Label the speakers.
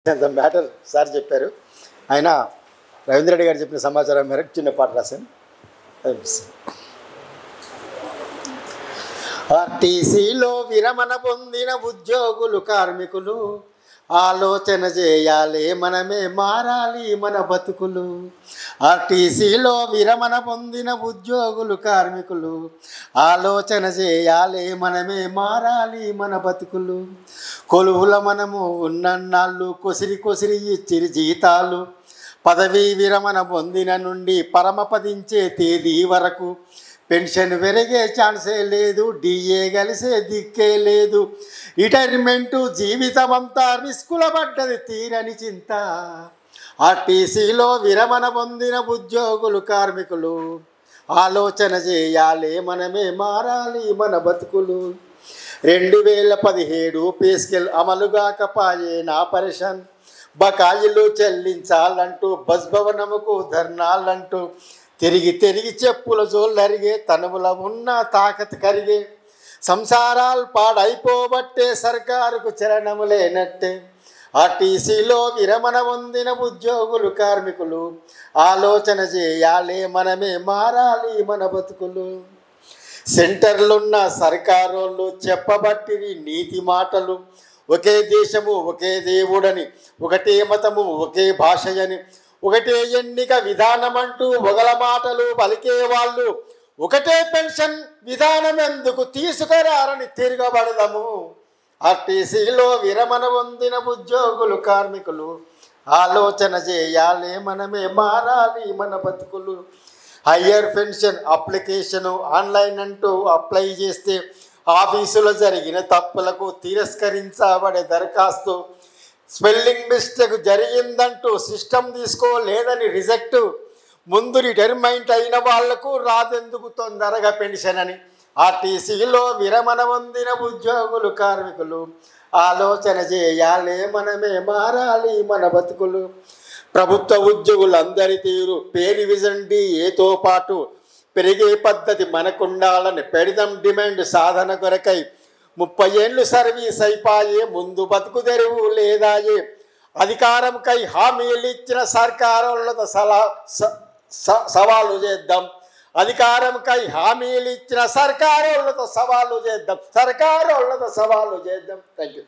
Speaker 1: అంత matter sir చెప్పారు. ఆయన రవీంద్ర రెడ్డి గారు చెప్పిన సమాచారం మేరకు చిన్న పాట రాశాను. ఆర్టీసీలో విరమణ పొందిన ఉద్యోగులు కార్మికులు ఆలోచన చేయాలి, మనమే మారాలి మన బతుకులు. ఆర్టీసీలో విరమణ పొందిన ఉద్యోగులు కార్మికులు ఆలోచన చేయాలి, మనమే మారాలి మన బతుకులు. కొలువుల మనము ఉన్నన్నాళ్ళు కొసిరి కొసిరి ఇచ్చిరి జీతాలు, పదవీ విరమణ పొందిన నుండి పరమపదించే తేదీ వరకు పెన్షన్ పెరిగే ఛాన్సే లేదు, డిఏ కలిసే దిక్కే లేదు. రిటైర్మెంటు జీవితం అంతా రిస్కుల పడ్డది తీరని చింత. ఆర్టీసీలో విరమణ పొందిన ఉద్యోగులు కార్మికులు ఆలోచన చేయాలి, మనమే మారాలి మన బతుకులు. 2017 పే స్కేల్ అమలుగాకపాయే నా పరేషన్, బకాయిలు చెల్లించాలంటూ బస్ భవనముకు ధర్నాలంటూ తిరిగి తిరిగి చెప్పుల జోళ్ళరిగే, తనువుల ఉన్న తాకత్ కరిగే. సంసారాలు పాడైపోబట్టే సర్కారుకు చలనము లేనట్టే. ఆర్టీసీలో విరమణ పొందిన ఉద్యోగులు కార్మికులు ఆలోచన చేయాలి, మనమే మారాలి మన బతుకులు. సెంటర్లున్న సర్కారోళ్ళు చెప్పబట్టిరి నీతి మాటలు, ఒకే దేశము ఒకే దేవుడని, ఒకటే మతము ఒకే భాషయని, ఒకటే ఎన్నిక విధానమంటూ ఒగల మాటలు పలికేవాళ్ళు, ఒకటే పెన్షన్ విధానం ఎందుకు తీసుకురారని తిరగబడదాము. ఆర్టీసీలో విరమణ పొందిన ఉద్యోగులు కార్మికులు ఆలోచన చేయాలి, మనమే మారాలి మన బతుకులు. హయ్యర్ పెన్షన్ అప్లికేషను ఆన్లైన్ అంటూ అప్లై చేస్తే ఆఫీసులో జరిగిన తప్పులకు తిరస్కరించబడే దరఖాస్తు, స్పెల్లింగ్ మిస్టేక్ జరిగిందంటూ సిస్టమ్ తీసుకోలేదని రిజెక్ట్, ముందు రిటైర్మెంట్ అయిన వాళ్లకు రాదెందుకు తొందరగా పెన్షన్ అని. ఆర్టీసీలో విరమణ పొందిన ఉద్యోగులు కార్మికులు ఆలోచన చేయాలి, మనమే మారాలి మన బతుకులు. ప్రభుత్వ ఉద్యోగులందరి తీరు పే రివిజన్ డిఏతో పాటు పెరిగే పద్ధతి మనకుండాలని పెడదాం డిమాండ్ సాధన కొరకై. 30 ఏళ్ళు సర్వీస్ అయిపోయే, ముందు బతుకు తెరువు లేదాయే. అధికారంకై హామీలు ఇచ్చిన సర్కారోళ్ళతో సవాలు చేద్దాం, అధికారంకై హామీలు ఇచ్చిన సర్కారోళ్ళతో సవాలు చేద్దాం, సర్కారోళ్ళతో సవాలు చేద్దాం. Thank you.